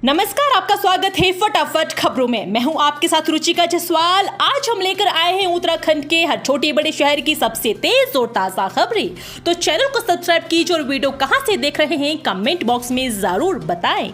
नमस्कार, आपका स्वागत है फटाफट खबरों में। मैं हूं आपके साथ रुचिका जसवाल। आज हम लेकर आए हैं उत्तराखंड के हर छोटे बड़े शहर की सबसे तेज और ताजा खबरें। तो चैनल को सब्सक्राइब कीजिए और वीडियो कहां से देख रहे हैं कमेंट बॉक्स में जरूर बताएं।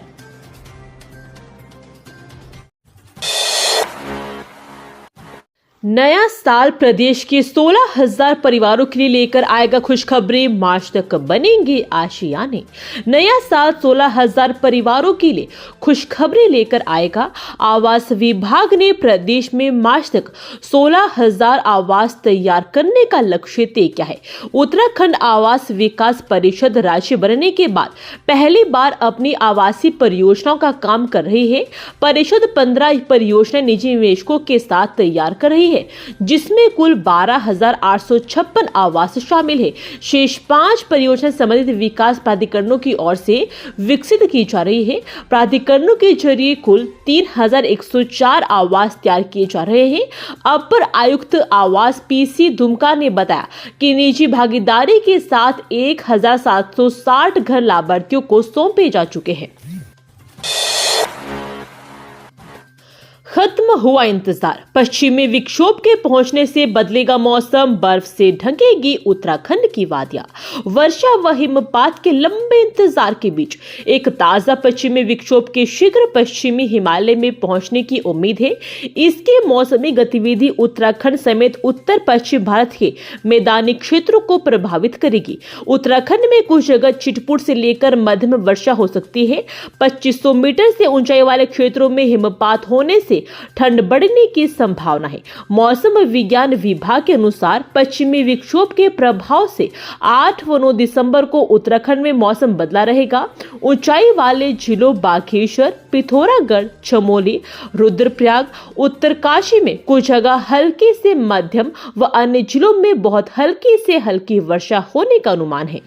नया साल प्रदेश के 16,000 परिवारों के लिए लेकर आएगा खुशखबरी। मार्च तक बनेंगे आशियाने। नया साल 16,000 परिवारों के लिए खुशखबरी लेकर आएगा। आवास विभाग ने प्रदेश में मार्च तक 16,000 आवास तैयार करने का लक्ष्य तय किया है। उत्तराखंड आवास विकास परिषद राज्य बनने के बाद पहली बार अपनी आवासीय परियोजनाओं का काम कर रही है। परिषद 15 परियोजना निजी निवेशकों के साथ तैयार कर रही है, जिसमें कुल 12,856 आवास शामिल है। शेष 5 परियोजना संबंधित विकास प्राधिकरणों की ओर से विकसित की जा रही है। प्राधिकरणों के जरिए कुल 3,104 आवास तैयार किए जा रहे हैं। अपर आयुक्त आवास पीसी दुमका ने बताया कि निजी भागीदारी के साथ 1,760 घर लाभार्थियों को सौंपे जा चुके हैं। खत्म हुआ इंतजार। पश्चिमी विक्षोभ के पहुंचने से बदलेगा मौसम। बर्फ से ढकेगी उत्तराखंड की वादियां। वर्षा व हिमपात के लंबे इंतजार के बीच एक ताजा पश्चिमी विक्षोभ के शीघ्र पश्चिमी हिमालय में पहुंचने की उम्मीद है। इसकी मौसमी गतिविधि उत्तराखंड समेत उत्तर पश्चिम भारत के मैदानी क्षेत्रों को प्रभावित करेगी। उत्तराखंड में कुछ जगह छिटपुट से लेकर मध्यम वर्षा हो सकती है। 2500 मीटर से ऊंचाई वाले क्षेत्रों में हिमपात होने से ठंड बढ़ने की संभावना है। मौसम विज्ञान विभाग के अनुसार पश्चिमी विक्षोभ के प्रभाव से 8 व 9 दिसंबर को उत्तराखंड में मौसम बदला रहेगा। ऊंचाई वाले जिलों बागेश्वर, पिथौरागढ़, चमोली, रुद्रप्रयाग, उत्तरकाशी में कुछ जगह हल्की से मध्यम व अन्य जिलों में बहुत हल्की से हल्की वर्षा होने का अनुमान है।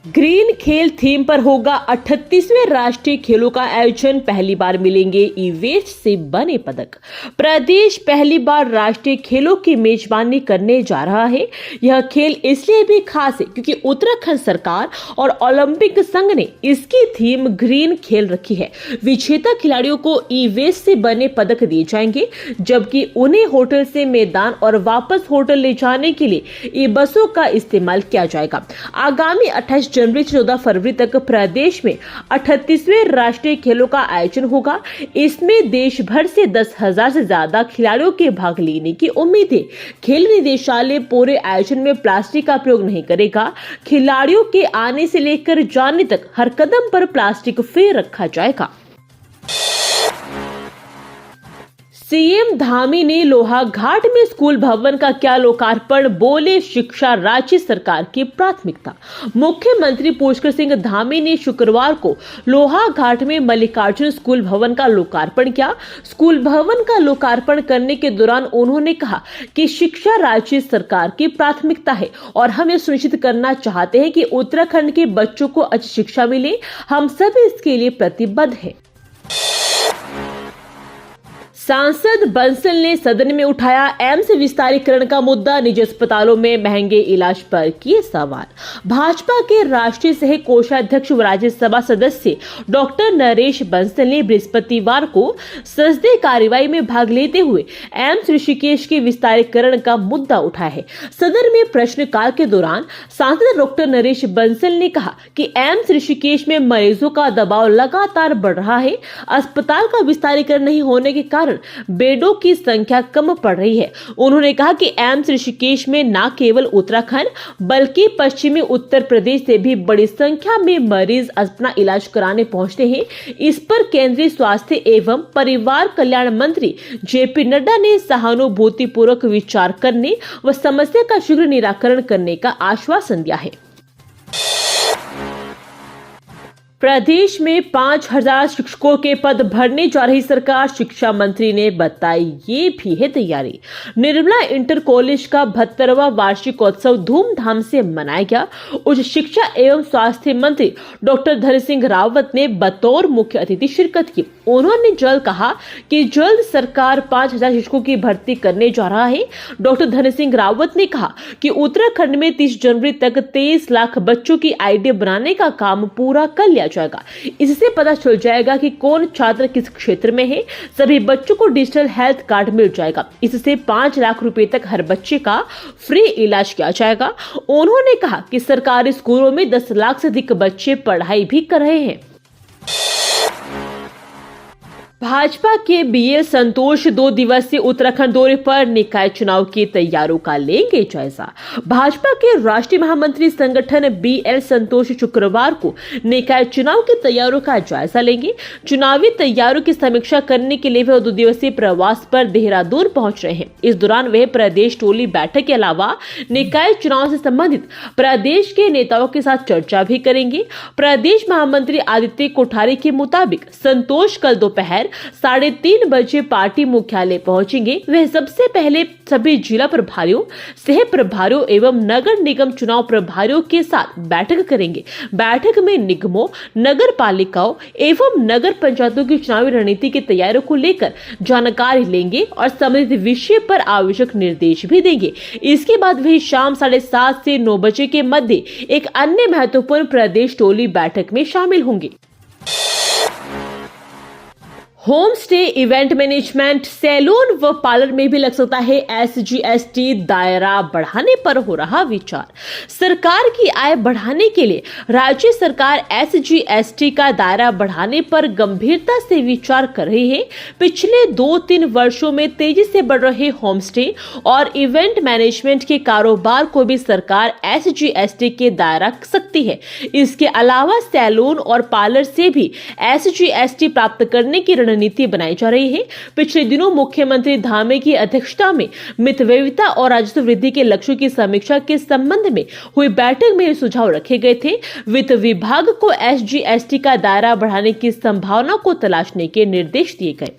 ग्रीन खेल थीम पर होगा 38वें राष्ट्रीय खेलों का आयोजन। पहली बार मिलेंगे ई वेस्ट से बने पदक। प्रदेश पहली बार राष्ट्रीय खेलों की मेजबानी करने जा रहा है। यह खेल इसलिए भी खास है क्योंकि उत्तराखंड सरकार और ओलंपिक संघ ने इसकी थीम ग्रीन खेल रखी है। विजेता खिलाड़ियों को ई वेस्ट से बने पदक दिए जाएंगे, जबकि उन्हें होटल से मैदान और वापस होटल ले जाने के लिए ई बसों का इस्तेमाल किया जाएगा। आगामी 28 जनवरी से 14 फरवरी तक प्रदेश में 38वें राष्ट्रीय खेलों का आयोजन होगा। इसमें देश भर से 10,000 से ज्यादा खिलाड़ियों के भाग लेने की उम्मीद है। खेल निदेशालय पूरे आयोजन में प्लास्टिक का प्रयोग नहीं करेगा। खिलाड़ियों के आने से लेकर जाने तक हर कदम पर प्लास्टिक फ्री रखा जाएगा। सीएम धामी ने लोहाघाट में स्कूल भवन का किया लोकार्पण। बोले, शिक्षा राज्य सरकार की प्राथमिकता। मुख्यमंत्री पुष्कर सिंह धामी ने शुक्रवार को लोहाघाट में मल्लिकार्जुन स्कूल भवन का लोकार्पण किया। स्कूल भवन का लोकार्पण करने के दौरान उन्होंने कहा कि शिक्षा राज्य सरकार की प्राथमिकता है और हम ये सुनिश्चित करना चाहते हैं कि उत्तराखंड के बच्चों को अच्छी शिक्षा मिले। हम सभी इसके लिए प्रतिबद्ध हैं। सांसद बंसल ने सदन में उठाया एम्स विस्तारीकरण का मुद्दा। निजी अस्पतालों में महंगे इलाज पर किए सवाल। भाजपा के राष्ट्रीय सह कोषाध्यक्ष व राज्यसभा सदस्य डॉक्टर नरेश बंसल ने बृहस्पतिवार को संसदीय कार्यवाही में भाग लेते हुए एम्स ऋषिकेश के विस्तारीकरण का मुद्दा उठाया है। सदन में प्रश्नकाल के दौरान सांसद डॉक्टर नरेश बंसल ने कहा कि एम्स ऋषिकेश में मरीजों का दबाव लगातार बढ़ रहा है। अस्पताल का विस्तारीकरण नहीं होने के कारण बेडों की संख्या कम पड़ रही है। उन्होंने कहा कि एम्स ऋषिकेश में न केवल उत्तराखंड बल्कि पश्चिमी उत्तर प्रदेश से भी बड़ी संख्या में मरीज अपना इलाज कराने पहुंचते हैं। इस पर केंद्रीय स्वास्थ्य एवं परिवार कल्याण मंत्री जेपी नड्डा ने सहानुभूतिपूर्वक विचार करने व समस्या का शीघ्र निराकरण करने का आश्वासन दिया है। प्रदेश में 5,000 शिक्षकों के पद भरने जा रही सरकार। शिक्षा मंत्री ने बताई ये भी है तैयारी। निर्मला इंटर कॉलेज का 72वां वार्षिकोत्सव धूमधाम से मनाया गया। उच्च शिक्षा एवं स्वास्थ्य मंत्री डॉक्टर धन सिंह रावत ने बतौर मुख्य अतिथि शिरकत की। उन्होंने जल्द कहा कि जल्द सरकार 5,000 शिक्षकों की भर्ती करने जा रहा है। डॉक्टर धन सिंह रावत ने कहा कि उत्तराखंड में 30 जनवरी तक 23 लाख बच्चों की आईडी बनाने का काम पूरा कर लिया जाएगा। इससे पता चल जाएगा कि कौन छात्र किस क्षेत्र में है। सभी बच्चों को डिजिटल हेल्थ कार्ड मिल जाएगा। इससे 5 लाख रुपए तक हर बच्चे का फ्री इलाज किया जाएगा। उन्होंने कहा कि सरकारी स्कूलों में 10 लाख से अधिक बच्चे पढ़ाई भी कर रहे हैं। भाजपा के बीएल संतोष 2 दिवसीय उत्तराखंड दौरे पर निकाय चुनाव की तैयारियों का लेंगे जायजा। भाजपा के राष्ट्रीय महामंत्री संगठन बीएल संतोष शुक्रवार को निकाय चुनाव की तैयारियों का जायजा लेंगे। चुनावी तैयारियों की समीक्षा करने के लिए वे 2 दिवसीय प्रवास पर देहरादून पहुंच रहे हैं। इस दौरान वे प्रदेश टोली बैठक के अलावा निकाय चुनाव से संबंधित प्रदेश के नेताओं के साथ चर्चा भी करेंगे। प्रदेश महामंत्री आदित्य कोठारी के मुताबिक संतोष कल दोपहर 3:30 बजे पार्टी मुख्यालय पहुंचेंगे। वे सबसे पहले सभी जिला प्रभारियों, सह प्रभारियों एवं नगर निगम चुनाव प्रभारियों के साथ बैठक करेंगे। बैठक में निगमों, नगर पालिकाओं एवं नगर पंचायतों की चुनावी रणनीति की तैयारियों को लेकर जानकारी लेंगे और संबंधित विषय पर आवश्यक निर्देश भी देंगे। इसके बाद वे शाम 7:30 से 9 बजे के मध्य एक अन्य महत्वपूर्ण प्रदेश टोली बैठक में शामिल होंगे। Home stay, event management, salon व पार्लर में भी लग सकता है SGST। दायरा बढ़ाने पर हो रहा विचार। सरकार की आय बढ़ाने के लिए राज्य सरकार SGST का दायरा बढ़ाने पर गंभीरता से विचार कर रही है। पिछले 2-3 वर्षों में तेजी से बढ़ रहे होम स्टे और इवेंट मैनेजमेंट के कारोबार को भी सरकार SGST के दायरा रख सकती है। इसके अलावा सैलून और पार्लर से भी SGST प्राप्त करने की रणनीति बनाई जा रही है। पिछले दिनों मुख्यमंत्री धामी की अध्यक्षता में मितव्ययिता और राजस्व वृद्धि के लक्ष्यों की समीक्षा के संबंध में हुई बैठक में सुझाव रखे गए थे। वित्त विभाग को SGST का दायरा बढ़ाने की संभावना को तलाशने के निर्देश दिए गए।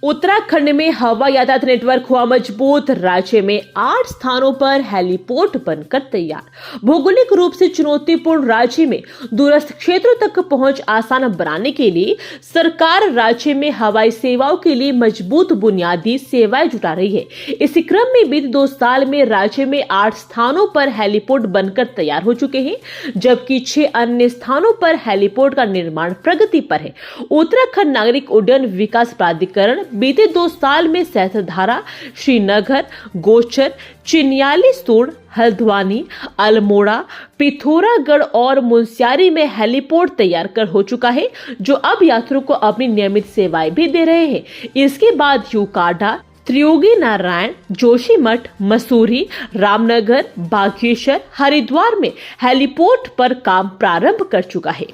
उत्तराखंड में हवा यातायात नेटवर्क हुआ मजबूत। राज्य में 8 स्थानों पर हेलीपोर्ट बनकर तैयार। भौगोलिक रूप से चुनौतीपूर्ण राज्य में दूरस्थ क्षेत्रों तक पहुंच आसान बनाने के लिए सरकार राज्य में हवाई सेवाओं के लिए मजबूत बुनियादी सेवाएं जुटा रही है। इसी क्रम में बीते 2 साल में राज्य में 8 स्थानों पर हेलीपोर्ट बनकर तैयार हो चुके हैं, जबकि 6 अन्य स्थानों पर हेलीपोर्ट का निर्माण प्रगति पर है। उत्तराखंड नागरिक उड्डयन विकास प्राधिकरण बीते 2 साल में सहस्त्रधारा, श्रीनगर, गोचर, चिन्यालीसोड़, हल्द्वानी, अल्मोड़ा, पिथौरागढ़ और मुनस्यारी में हेलीपोर्ट तैयार कर हो चुका है, जो अब यात्रियों को अपनी नियमित सेवाएं भी दे रहे हैं। इसके बाद यूकाडा, त्रियोगी नारायण, जोशीमठ, मसूरी, रामनगर, बागेश्वर, हरिद्वार में हेलीपोर्ट पर काम प्रारंभ कर चुका है।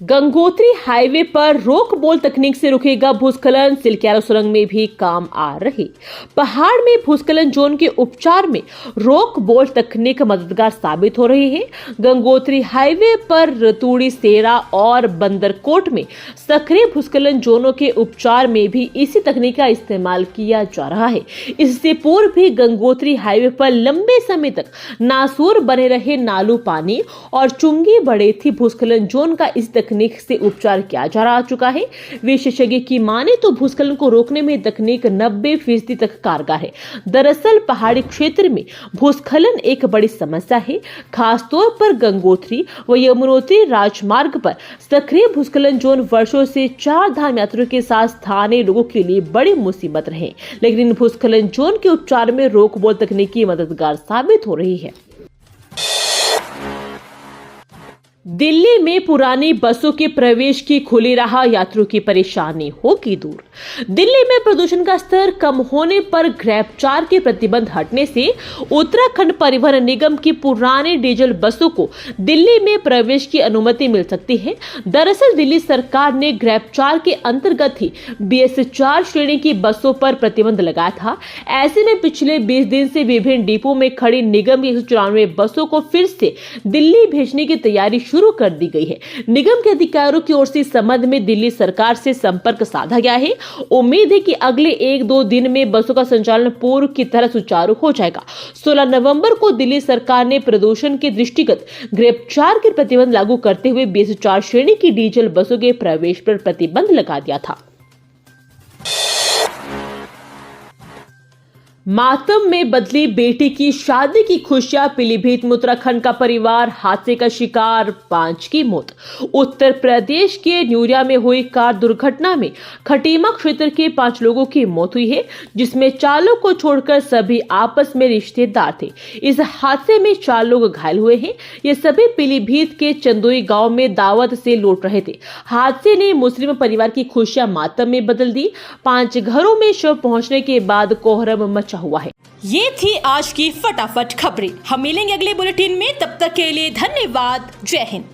गंगोत्री हाईवे पर रोक बोल तकनीक से रुकेगा भूस्खलन। सिलक्यारा सुरंग में भी काम आ रही। पहाड़ में भूस्खलन जोन के उपचार में रोक बोल तकनीक मददगार साबित हो रही है। गंगोत्री हाईवे पर रतूड़ी, सेरा और बंदरकोट में सक्रिय भूस्खलन जोनों के उपचार में भी इसी तकनीक का इस्तेमाल किया जा रहा है। इससे पूर्व भी गंगोत्री हाईवे पर लंबे समय तक नासूर बने रहे नालू पानी और चुंगी बड़े थी भूस्खलन जोन का इस तकनीक से उपचार किया जा चुका है। विशेषज्ञ की माने तो भूस्खलन को रोकने में तकनीक 90% तक कारगर है। दरअसल पहाड़ी क्षेत्र में भूस्खलन एक बड़ी समस्या है। खासतौर पर गंगोत्री व यमुनोत्री राजमार्ग पर सक्रिय भूस्खलन जोन वर्षों से 4 धाम यात्रियों के साथ स्थानीय लोगों के लिए बड़ी मुसीबत रहे, लेकिन इन भूस्खलन जोन के उपचार में रोक बोल तकनीकी मददगार साबित हो रही है। दिल्ली में पुरानी बसों के प्रवेश की खुली राह, यात्रियों की परेशानी होगी दूर। दिल्ली में प्रदूषण का स्तर कम होने पर ग्रैब 4 के प्रतिबंध हटने से उत्तराखंड परिवहन निगम की पुरानी डीजल बसों को दिल्ली में प्रवेश की अनुमति मिल सकती है। दरअसल दिल्ली सरकार ने ग्रैब 4 के अंतर्गत ही BS4 श्रेणी की बसों पर प्रतिबंध लगाया था। ऐसे में पिछले 20 दिन से विभिन्न डिपो में खड़ी निगम की 194 बसों को फिर से दिल्ली भेजने की तैयारी शुरू कर दी गई है। निगम के अधिकारियों की ओर से इस संबंध में दिल्ली सरकार से संपर्क साधा गया है। उम्मीद है कि अगले 1-2 दिन में बसों का संचालन पूर्व की तरह सुचारू हो जाएगा। 16 नवंबर को दिल्ली सरकार ने प्रदूषण के दृष्टिगत ग्रेड 4 के प्रतिबंध लागू करते हुए BS4 श्रेणी की डीजल बसों के प्रवेश पर प्रतिबंध लगा दिया था। मातम में बदली बेटी की शादी की खुशियां। पीलीभीत में उत्तराखंड का परिवार हादसे का शिकार, 5 की मौत। उत्तर प्रदेश के न्यूरिया में हुई कार दुर्घटना में खटीमा क्षेत्र के 5 लोगों की मौत हुई है, जिसमें चालक को छोड़कर सभी आपस में रिश्तेदार थे। इस हादसे में 4 लोग घायल हुए हैं। ये सभी पीलीभीत के चंदोई गांव में दावत से लौट रहे थे। हादसे ने मुस्लिम परिवार की खुशियां मातम में बदल दी। 5 घरों में शव पहुंचने के बाद कोहराम मचा हुआ है। ये थी आज की फटाफट खबरें। हम मिलेंगे अगले बुलेटिन में, तब तक के लिए धन्यवाद। जय हिंद।